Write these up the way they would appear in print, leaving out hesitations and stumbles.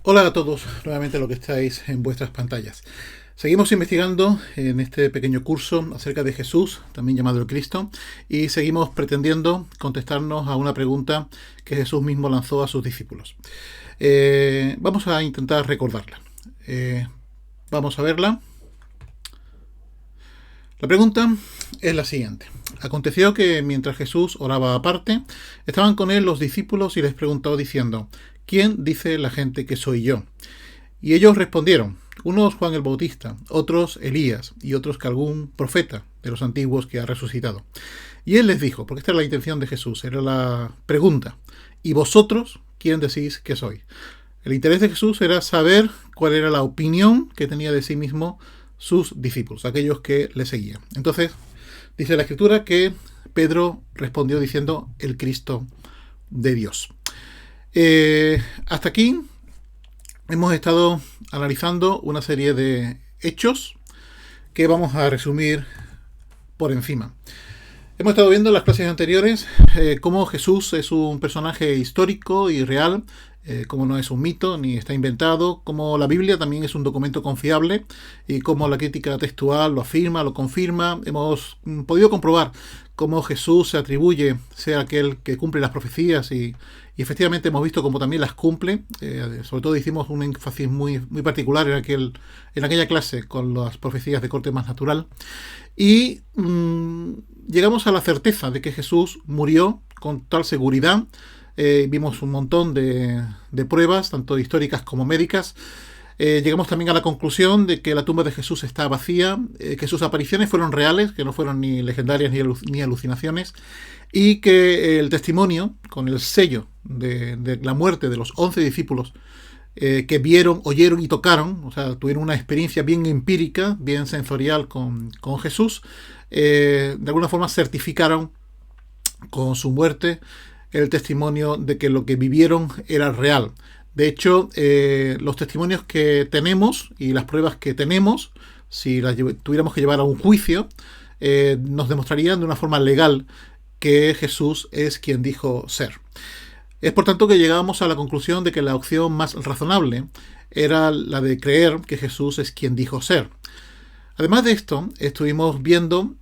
Hola a todos, nuevamente lo que estáis en vuestras pantallas. Seguimos investigando en este pequeño curso acerca de Jesús, también llamado el Cristo, y seguimos pretendiendo contestarnos a una pregunta que Jesús mismo lanzó a sus discípulos. Vamos a intentar recordarla. Vamos a verla. La pregunta es la siguiente. Aconteció que mientras Jesús oraba aparte, estaban con él los discípulos y les preguntó diciendo: ¿Quién dice la gente que soy yo? Y ellos respondieron: unos Juan el Bautista, otros Elías y otros que algún profeta de los antiguos que ha resucitado. Y él les dijo, porque esta era la intención de Jesús, era la pregunta: ¿y vosotros quién decís que soy? El interés de Jesús era saber cuál era la opinión que tenía de sí mismo sus discípulos, aquellos que le seguían. Entonces, dice la Escritura que Pedro respondió diciendo: el Cristo de Dios. Hasta aquí hemos estado analizando una serie de hechos que vamos a resumir por encima. Hemos estado viendo en las clases anteriores cómo Jesús es un personaje histórico y real, cómo no es un mito ni está inventado, cómo la Biblia también es un documento confiable y cómo la crítica textual lo afirma, lo confirma. Hemos podido comprobar cómo Jesús se atribuye ser aquel que cumple las profecías y efectivamente hemos visto cómo también las cumple. Sobre todo hicimos un énfasis muy particular en aquella clase con las profecías de corte más natural. Y llegamos a la certeza de que Jesús murió con tal seguridad. Vimos un montón de pruebas, tanto históricas como médicas. Llegamos también a la conclusión de que la tumba de Jesús está vacía, que sus apariciones fueron reales, que no fueron ni legendarias ni alucinaciones, y que el testimonio, con el sello de la muerte de los 11 discípulos que vieron, oyeron y tocaron, o sea, tuvieron una experiencia bien empírica, bien sensorial con Jesús, de alguna forma certificaron con su muerte el testimonio de que lo que vivieron era real. De hecho, los testimonios que tenemos y las pruebas que tenemos, si las tuviéramos que llevar a un juicio, nos demostrarían de una forma legal que Jesús es quien dijo ser. Es por tanto que llegamos a la conclusión de que la opción más razonable era la de creer que Jesús es quien dijo ser. Además de esto, estuvimos viendo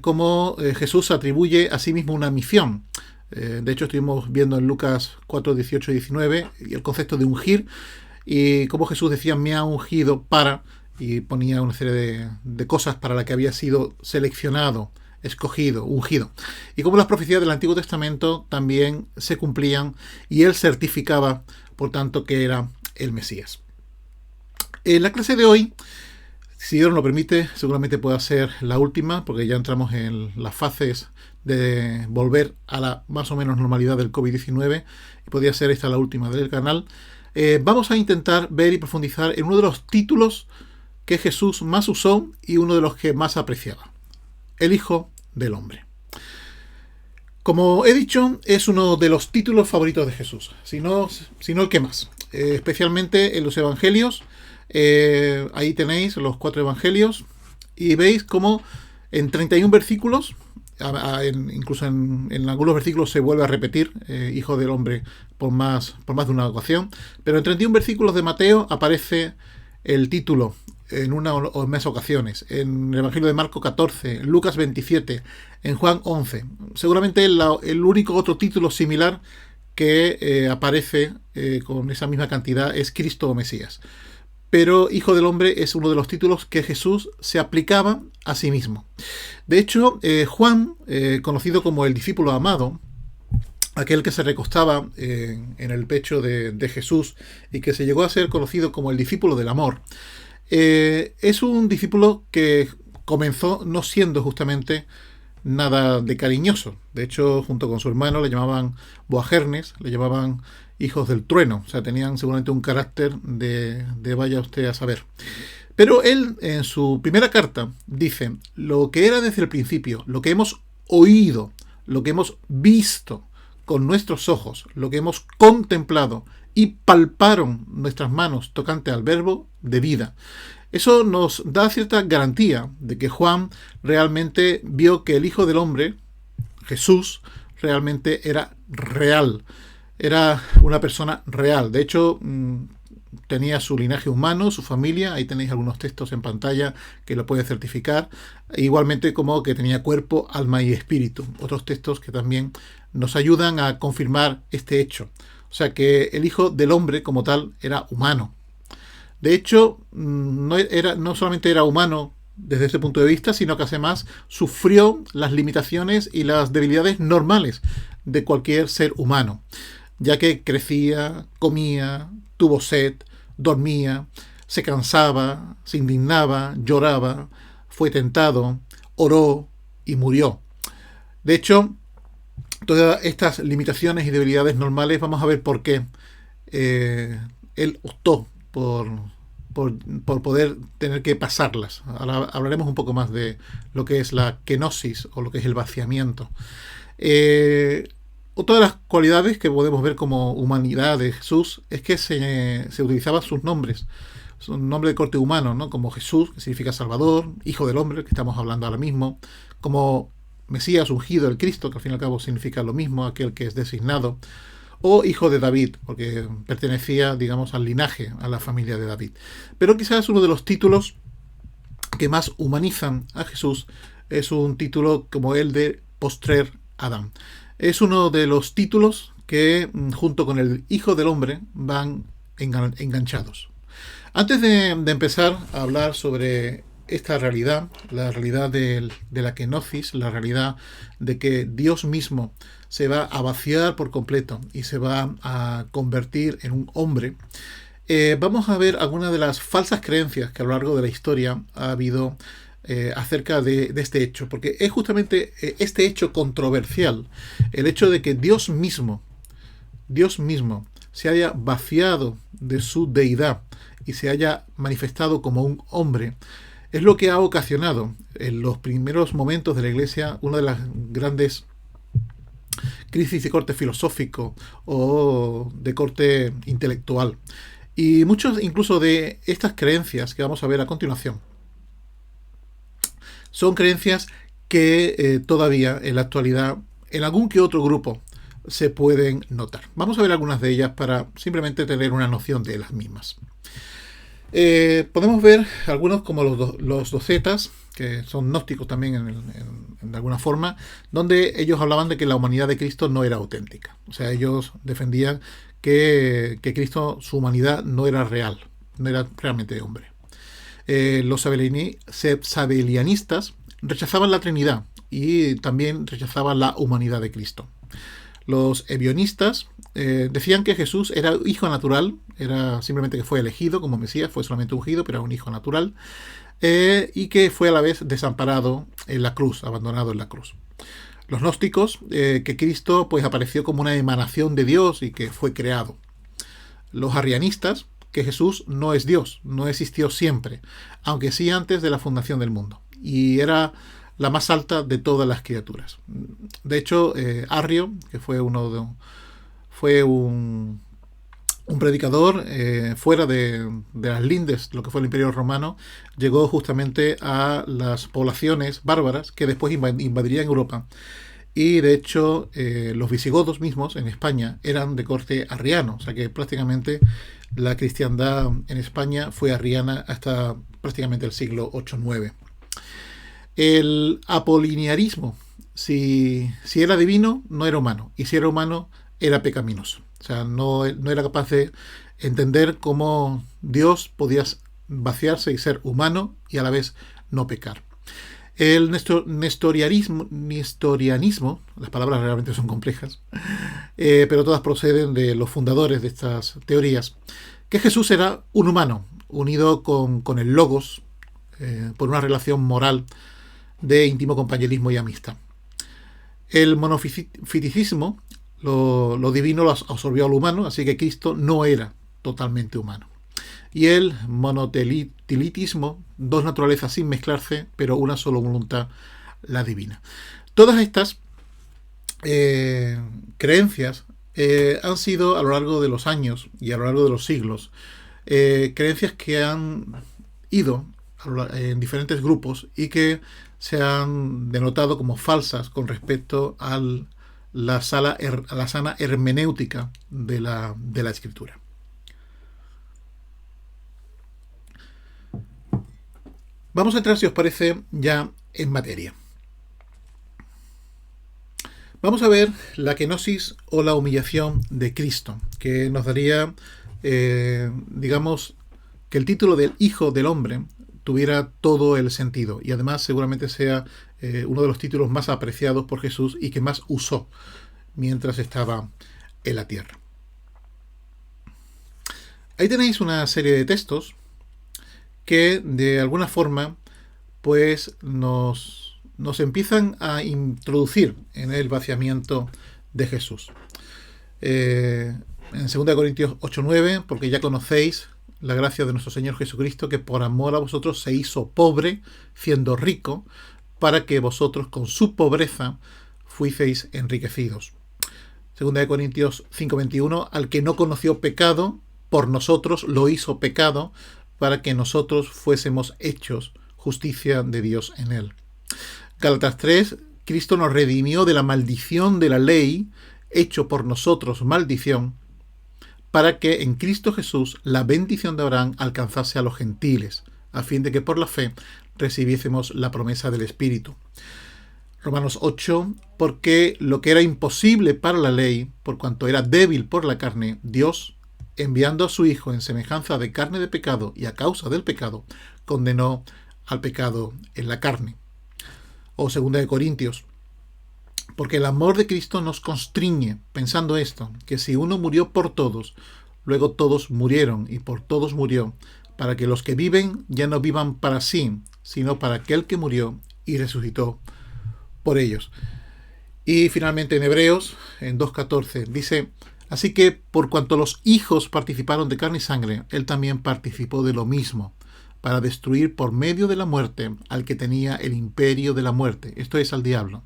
cómo Jesús atribuye a sí mismo una misión. De hecho, estuvimos viendo en Lucas 4, 18 y 19 el concepto de ungir y cómo Jesús decía: me ha ungido para, y ponía una serie de cosas para las que había sido seleccionado, escogido, ungido. Y cómo las profecías del Antiguo Testamento también se cumplían y él certificaba, por tanto, que era el Mesías. En la clase de hoy, si Dios nos lo permite, seguramente pueda ser la última, porque ya entramos en las fases de volver a la más o menos normalidad del COVID-19 y podría ser esta la última del canal. Vamos a intentar ver y profundizar en uno de los títulos que Jesús más usó y uno de los que más apreciaba: el Hijo del Hombre. Como he dicho, es uno de los títulos favoritos de Jesús, si no el que más, especialmente en los evangelios. Ahí tenéis los 4 evangelios y veis cómo en 31 versículos, incluso en algunos versículos se vuelve a repetir Hijo del Hombre por más de una ocasión, pero en 31 versículos de Mateo aparece el título en una o más ocasiones, en el Evangelio de Marco 14, en Lucas 27, en Juan 11. Seguramente el único otro título similar que aparece con esa misma cantidad es Cristo o Mesías. Pero Hijo del Hombre es uno de los títulos que Jesús se aplicaba a sí mismo. De hecho, Juan, conocido como el discípulo amado, aquel que se recostaba en el pecho de Jesús y que se llegó a ser conocido como el discípulo del amor, es un discípulo que comenzó no siendo justamente nada de cariñoso. De hecho, junto con su hermano le llamaban Boanerges, le llamaban hijos del trueno. O sea, tenían seguramente un carácter de vaya usted a saber. Pero él, en su primera carta, dice: lo que era desde el principio, lo que hemos oído, lo que hemos visto con nuestros ojos, lo que hemos contemplado y palparon nuestras manos tocante al verbo de vida. Eso nos da cierta garantía de que Juan realmente vio que el Hijo del Hombre, Jesús, realmente era real. Era una persona real. De hecho, tenía su linaje humano, su familia, ahí tenéis algunos textos en pantalla que lo puede certificar, igualmente como que tenía cuerpo, alma y espíritu, otros textos que también nos ayudan a confirmar este hecho. O sea que el Hijo del Hombre como tal era humano. De hecho, no solamente era humano desde ese punto de vista, sino que además sufrió las limitaciones y las debilidades normales de cualquier ser humano, ya que crecía, comía, tuvo sed, dormía, se cansaba, se indignaba, lloraba, fue tentado, oró y murió. De hecho, todas estas limitaciones y debilidades normales, vamos a ver por qué él optó por poder tener que pasarlas. Ahora hablaremos un poco más de lo que es la kenosis o lo que es el vaciamiento. Otra de las cualidades que podemos ver como humanidad de Jesús es que se utilizaban sus nombres. Un nombre de corte humano, ¿no? Como Jesús, que significa Salvador, Hijo del Hombre, que estamos hablando ahora mismo, como Mesías ungido, el Cristo, que al fin y al cabo significa lo mismo, aquel que es designado, o Hijo de David, porque pertenecía, digamos, al linaje, a la familia de David. Pero quizás uno de los títulos que más humanizan a Jesús es un título como el de postrer Adán. Es uno de los títulos que, junto con el Hijo del Hombre, van enganchados. Antes de empezar a hablar sobre esta realidad, la realidad de la kenosis, la realidad de que Dios mismo se va a vaciar por completo y se va a convertir en un hombre, vamos a ver algunas de las falsas creencias que a lo largo de la historia ha habido acerca de este hecho, porque es justamente este hecho controversial, el hecho de que Dios mismo se haya vaciado de su deidad y se haya manifestado como un hombre, es lo que ha ocasionado en los primeros momentos de la Iglesia una de las grandes crisis de corte filosófico o de corte intelectual. Y muchos incluso de estas creencias que vamos a ver a continuación son creencias que todavía en la actualidad en algún que otro grupo se pueden notar. Vamos a ver algunas de ellas para simplemente tener una noción de las mismas. Podemos ver algunos como los docetas, que son gnósticos también de alguna forma, donde ellos hablaban de que la humanidad de Cristo no era auténtica. O sea, ellos defendían que Cristo, su humanidad no era real, no era realmente hombre. Los sabelianistas rechazaban la Trinidad y también rechazaban la humanidad de Cristo. Los ebionistas decían que Jesús era hijo natural, era simplemente que fue elegido como Mesías, fue solamente ungido, pero era un hijo natural, y que fue a la vez desamparado en la cruz, abandonado en la cruz. Los gnósticos, que Cristo pues apareció como una emanación de Dios y que fue creado. Los arrianistas, que Jesús no es Dios, no existió siempre, aunque sí antes de la fundación del mundo, y era la más alta de todas las criaturas. De hecho, Arrio, que fue un predicador fuera de las lindes, lo que fue el Imperio Romano, llegó justamente a las poblaciones bárbaras que después invadirían Europa. Y de hecho, los visigodos mismos en España eran de corte arriano, o sea que prácticamente la cristiandad en España fue arriana hasta prácticamente el siglo VIII-IX. El apoliniarismo, si era divino, no era humano, y si era humano, era pecaminoso. O sea, no era capaz de entender cómo Dios podía vaciarse y ser humano y a la vez no pecar. El nestorianismo, las palabras realmente son complejas, pero todas proceden de los fundadores de estas teorías, que Jesús era un humano, unido con el Logos, por una relación moral de íntimo compañerismo y amistad. El monofiticismo, lo divino lo absorbió al humano, así que Cristo no era totalmente humano. Y el monotelitismo, dos naturalezas sin mezclarse, pero una sola voluntad, la divina. Todas estas creencias han sido a lo largo de los años y a lo largo de los siglos creencias que han ido en diferentes grupos y que se han denotado como falsas con respecto a la sana hermenéutica de la escritura. Vamos a entrar, si os parece, ya en materia. Vamos a ver la kenosis o la humillación de Cristo, que nos daría, digamos, que el título del Hijo del Hombre tuviera todo el sentido y además seguramente sea uno de los títulos más apreciados por Jesús y que más usó mientras estaba en la tierra. Ahí tenéis una serie de textos que de alguna forma pues nos empiezan a introducir en el vaciamiento de Jesús. En 2 Corintios 8:9, porque ya conocéis la gracia de nuestro Señor Jesucristo, que por amor a vosotros se hizo pobre, siendo rico, para que vosotros con su pobreza fuiseis enriquecidos. 2 Corintios 5:21, al que no conoció pecado, por nosotros lo hizo pecado, para que nosotros fuésemos hechos justicia de Dios en él. Gálatas 3, Cristo nos redimió de la maldición de la ley, hecho por nosotros maldición, para que en Cristo Jesús la bendición de Abraham alcanzase a los gentiles, a fin de que por la fe recibiésemos la promesa del Espíritu. Romanos 8, porque lo que era imposible para la ley, por cuanto era débil por la carne, Dios, enviando a su Hijo en semejanza de carne de pecado y a causa del pecado, condenó al pecado en la carne. O 2 Corintios, porque el amor de Cristo nos constriñe, pensando esto, que si uno murió por todos, luego todos murieron y por todos murió, para que los que viven ya no vivan para sí, sino para aquel que murió y resucitó por ellos. Y finalmente en Hebreos, en 2:14, dice, así que por cuanto los hijos participaron de carne y sangre, él también participó de lo mismo, para destruir por medio de la muerte al que tenía el imperio de la muerte, esto es, al diablo,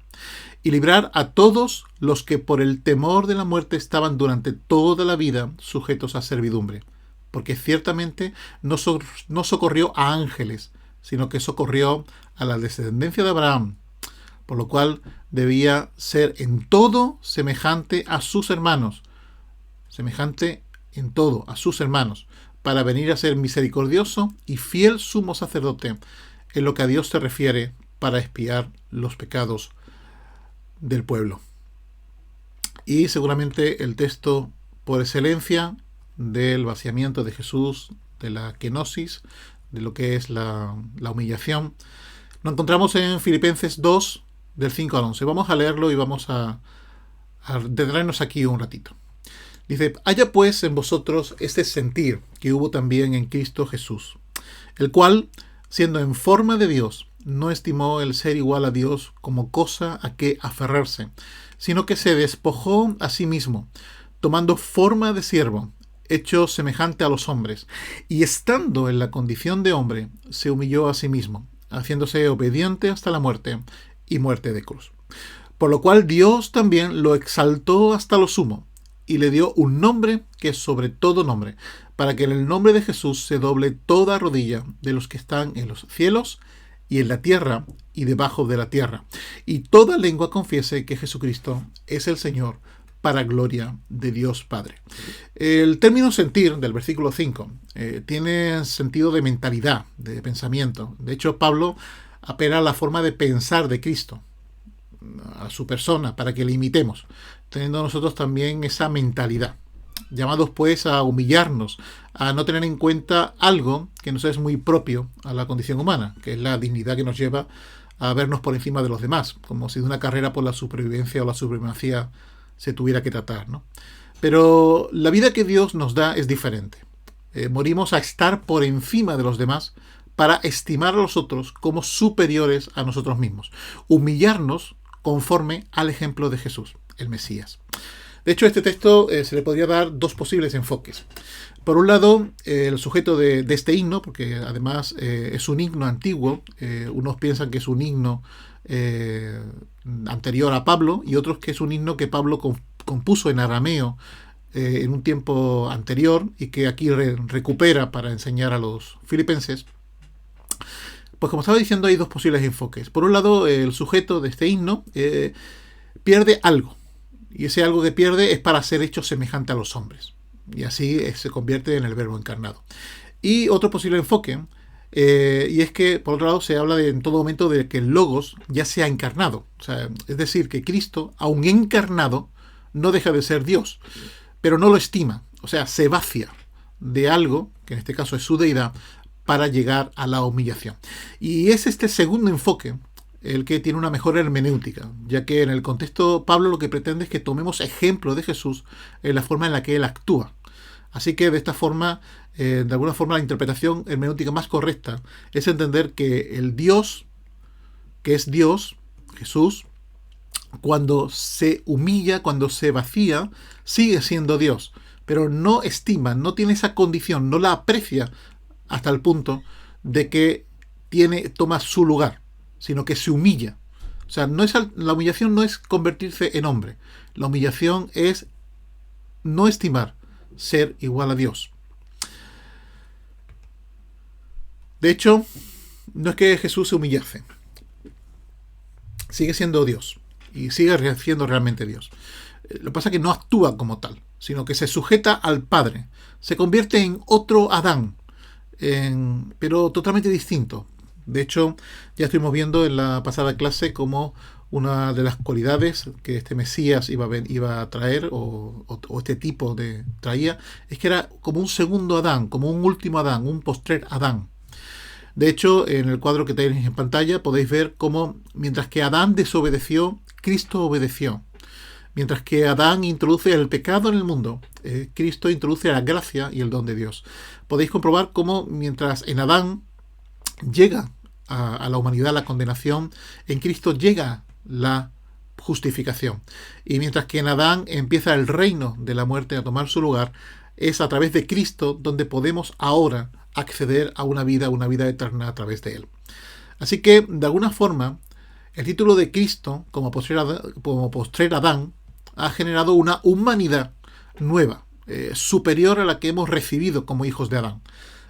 y librar a todos los que por el temor de la muerte estaban durante toda la vida sujetos a servidumbre, porque ciertamente no socorrió a ángeles, sino que socorrió a la descendencia de Abraham, por lo cual debía ser en todo semejante a sus hermanos, semejante en todo a sus hermanos, para venir a ser misericordioso y fiel sumo sacerdote en lo que a Dios se refiere, para expiar los pecados del pueblo. Y seguramente el texto por excelencia del vaciamiento de Jesús, de la kenosis, de lo que es la humillación, lo encontramos en Filipenses 2, del 5 al 11. Vamos a leerlo y vamos a detenernos aquí un ratito. Dice, haya pues en vosotros este sentir que hubo también en Cristo Jesús, el cual, siendo en forma de Dios, no estimó el ser igual a Dios como cosa a que aferrarse, sino que se despojó a sí mismo, tomando forma de siervo, hecho semejante a los hombres, y estando en la condición de hombre, se humilló a sí mismo, haciéndose obediente hasta la muerte y muerte de cruz. Por lo cual Dios también lo exaltó hasta lo sumo, y le dio un nombre que es sobre todo nombre, para que en el nombre de Jesús se doble toda rodilla de los que están en los cielos y en la tierra y debajo de la tierra, y toda lengua confiese que Jesucristo es el Señor, para gloria de Dios Padre. El término sentir del versículo 5 tiene sentido de mentalidad, de pensamiento. De hecho, Pablo apela a la forma de pensar de Cristo, a su persona, para que le imitemos, teniendo nosotros también esa mentalidad, llamados pues a humillarnos, a no tener en cuenta algo que nos es muy propio a la condición humana, que es la dignidad que nos lleva a vernos por encima de los demás, como si de una carrera por la supervivencia o la supremacía se tuviera que tratar, ¿no? Pero la vida que Dios nos da es diferente. Morimos a estar por encima de los demás para estimar a los otros como superiores a nosotros mismos, humillarnos conforme al ejemplo de Jesús, el Mesías. De hecho, a este texto se le podría dar dos posibles enfoques. Por un lado, el sujeto de este himno, porque además es un himno antiguo, unos piensan que es un himno anterior a Pablo, y otros que es un himno que Pablo compuso en arameo en un tiempo anterior y que aquí recupera para enseñar a los filipenses. Pues como estaba diciendo, hay dos posibles enfoques. Por un lado, el sujeto de este himno pierde algo, y ese algo que pierde es para ser hecho semejante a los hombres, y así se convierte en el Verbo encarnado. Y otro posible enfoque Y es que, por otro lado, se habla en todo momento de que el Logos ya se ha encarnado. O sea, es decir, que Cristo, aun encarnado, no deja de ser Dios, pero no lo estima. O sea, se vacía de algo, que en este caso es su deidad, para llegar a la humillación. Y es este segundo enfoque el que tiene una mejor hermenéutica, ya que en el contexto Pablo lo que pretende es que tomemos ejemplo de Jesús en la forma en la que él actúa. Así que de esta forma, de alguna forma, la interpretación hermenéutica más correcta es entender que el Dios, que es Dios, Jesús, cuando se humilla, cuando se vacía, sigue siendo Dios, pero no estima, no tiene esa condición, no la aprecia hasta el punto de que toma su lugar, sino que se humilla. O sea, la humillación no es convertirse en hombre, la humillación es no estimar ser igual a Dios. De hecho, no es que Jesús se humillase, sigue siendo Dios y sigue siendo realmente Dios. Lo que pasa es que no actúa como tal, sino que se sujeta al Padre, se convierte en otro Adán, pero totalmente distinto. De hecho, ya estuvimos viendo en la pasada clase cómo una de las cualidades que este Mesías iba a traer, o este tipo traía, es que era como un segundo Adán, como un último Adán, un postrer Adán. De hecho, en el cuadro que tenéis en pantalla podéis ver cómo, mientras que Adán desobedeció, Cristo obedeció. Mientras que Adán introduce el pecado en el mundo, Cristo introduce la gracia y el don de Dios. Podéis comprobar cómo mientras en Adán llega a la humanidad la condenación, en Cristo llega la justificación. Y mientras que en Adán empieza el reino de la muerte a tomar su lugar, es a través de Cristo donde podemos ahora acceder a una vida eterna a través de él. Así que, de alguna forma, el título de Cristo, como postrer Adán, ha generado una humanidad nueva, superior a la que hemos recibido como hijos de Adán.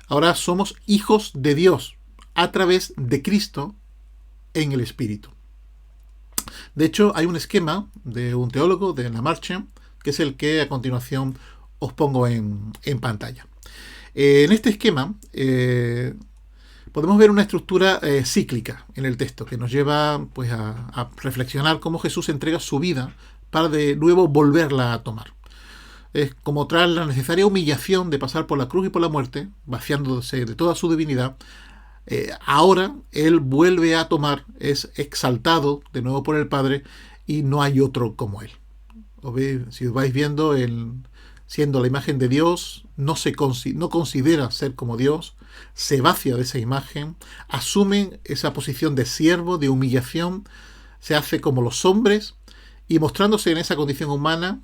Ahora somos hijos de Dios a través de Cristo en el Espíritu. De hecho, hay un esquema de un teólogo de Lamarche, que es el que a continuación os pongo en pantalla. En este esquema podemos ver una estructura cíclica en el texto que nos lleva pues, a reflexionar cómo Jesús entrega su vida para de nuevo volverla a tomar. Es como tras la necesaria humillación de pasar por la cruz y por la muerte, vaciándose de toda su divinidad, ahora Él vuelve a tomar, es exaltado de nuevo por el Padre y no hay otro como Él. Si os vais viendo, siendo la imagen de Dios, no considera ser como Dios, se vacia de esa imagen, asume esa posición de siervo, de humillación, se hace como los hombres y mostrándose en esa condición humana,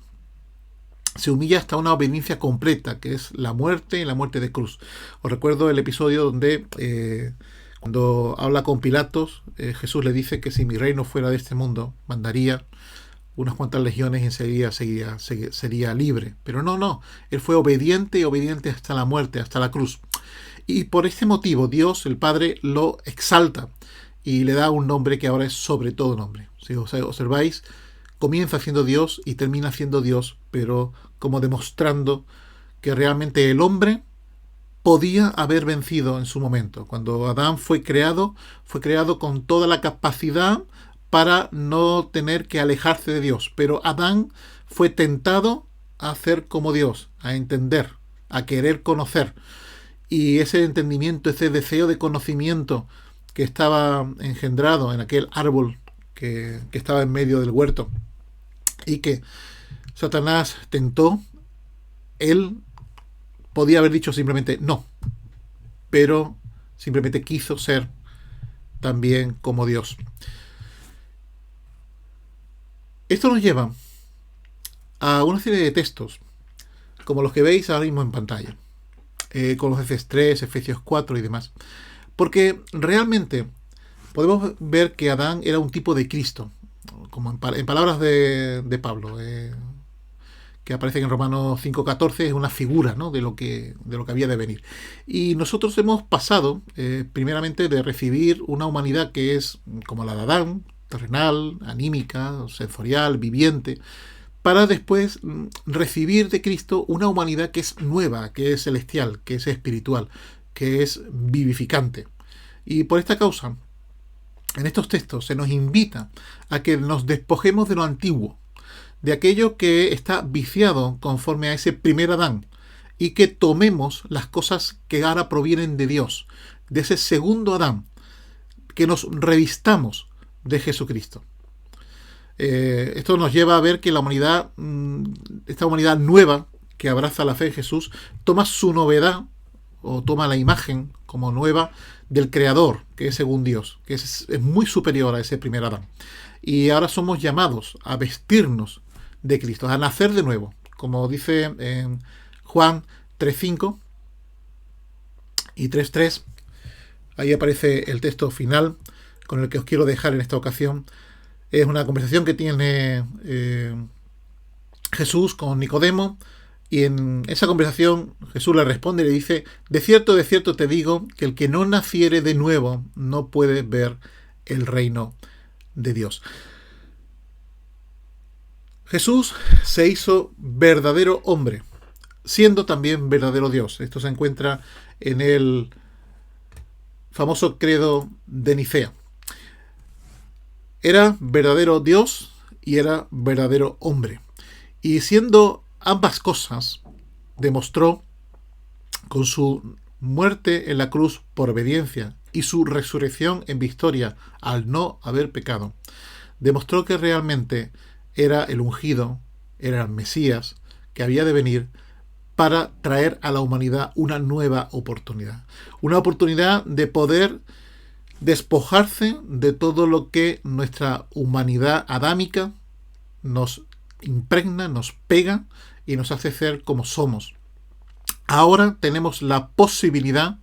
se humilla hasta una obediencia completa, que es la muerte y la muerte de cruz. Os recuerdo el episodio donde cuando habla con Pilatos, Jesús le dice que si mi reino fuera de este mundo, mandaría unas cuantas legiones y enseguida sería libre. Pero no, él fue obediente hasta la muerte, hasta la cruz. Y por este motivo Dios, el Padre, lo exalta y le da un nombre que ahora es sobre todo nombre. Si os observáis, comienza siendo Dios y termina siendo Dios, pero como demostrando que realmente el hombre podía haber vencido en su momento. Cuando Adán fue creado con toda la capacidad para no tener que alejarse de Dios. Pero Adán fue tentado a hacer como Dios, a entender, a querer conocer. Y ese entendimiento, ese deseo de conocimiento que estaba engendrado en aquel árbol que estaba en medio del huerto y que Satanás tentó, él podía haber dicho simplemente no, pero simplemente quiso ser también como Dios. Esto nos lleva a una serie de textos, como los que veis ahora mismo en pantalla, Colosenses 3, Efesios 4 y demás, porque realmente podemos ver que Adán era un tipo de Cristo, como en palabras de Pablo, que aparecen en Romanos 5:14, es una figura, ¿no?, de lo que había de venir. Y nosotros hemos pasado, primeramente, de recibir una humanidad que es como la de Adán, terrenal, anímica, sensorial, viviente, para después recibir de Cristo una humanidad que es nueva, que es celestial, que es espiritual, que es vivificante. Y por esta causa, en estos textos se nos invita a que nos despojemos de lo antiguo, de aquello que está viciado conforme a ese primer Adán, y que tomemos las cosas que ahora provienen de Dios, de ese segundo Adán, que nos revistamos de Jesucristo. Esto nos lleva a ver que la humanidad, esta humanidad nueva que abraza la fe en Jesús, toma su novedad o toma la imagen como nueva del Creador, que es según Dios, que es muy superior a ese primer Adán. Y ahora somos llamados a vestirnos de Cristo, a nacer de nuevo, como dice en Juan 3.5 y 3.3. Ahí aparece el texto final con el que os quiero dejar en esta ocasión. Es una conversación que tiene Jesús con Nicodemo, y en esa conversación Jesús le responde y le dice: de cierto te digo que el que no naciere de nuevo no puede ver el reino de Dios. Jesús se hizo verdadero hombre, siendo también verdadero Dios. Esto se encuentra en el famoso credo de Nicea. Era verdadero Dios y era verdadero hombre. Y siendo ambas cosas, demostró con su muerte en la cruz por obediencia y su resurrección en victoria al no haber pecado, demostró que realmente era el ungido, era el Mesías que había de venir para traer a la humanidad una nueva oportunidad. Una oportunidad de poder despojarse de todo lo que nuestra humanidad adámica nos impregna, nos pega y nos hace ser como somos. Ahora tenemos la posibilidad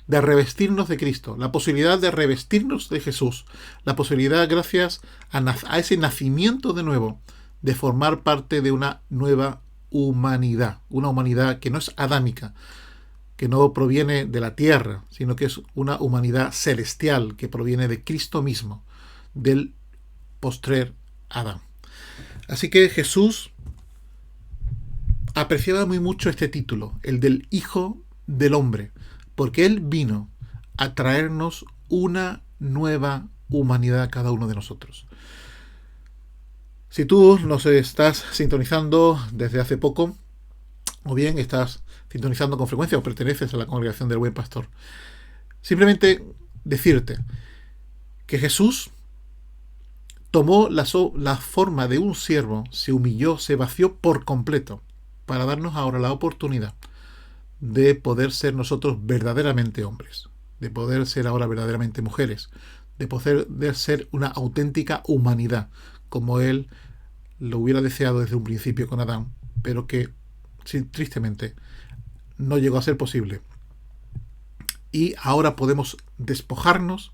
de revestirnos de Cristo, la posibilidad de revestirnos de Jesús, la posibilidad, gracias a ese nacimiento de nuevo, de formar parte de una nueva humanidad, una humanidad que no es adámica, que no proviene de la tierra, sino que es una humanidad celestial que proviene de Cristo mismo, del postrer Adán. Así que Jesús apreciaba muy mucho este título, el del Hijo del Hombre, porque Él vino a traernos una nueva humanidad a cada uno de nosotros. Si tú nos estás sintonizando desde hace poco, o bien estás sintonizando con frecuencia o perteneces a la congregación del Buen Pastor, simplemente decirte que Jesús tomó la forma de un siervo, se humilló, se vació por completo, para darnos ahora la oportunidad de poder ser nosotros verdaderamente hombres, de poder ser ahora verdaderamente mujeres, de poder ser una auténtica humanidad, como Él lo hubiera deseado desde un principio con Adán, pero que tristemente no llegó a ser posible. Y ahora podemos despojarnos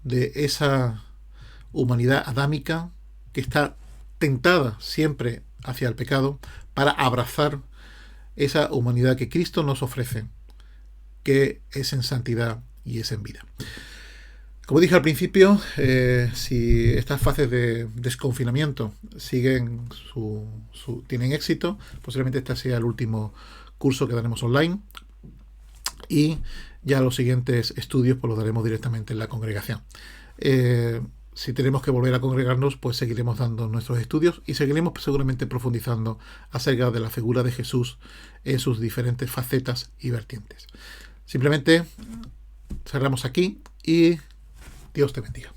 de esa humanidad adámica que está tentada siempre hacia el pecado, para abrazar esa humanidad que Cristo nos ofrece, que es en santidad y es en vida. Como dije al principio, si estas fases de desconfinamiento tienen éxito, posiblemente este sea el último curso que daremos online, y ya los siguientes estudios pues los daremos directamente en la congregación. Si tenemos que volver a congregarnos, pues seguiremos dando nuestros estudios y seguiremos seguramente profundizando acerca de la figura de Jesús en sus diferentes facetas y vertientes. Simplemente cerramos aquí y Dios te bendiga.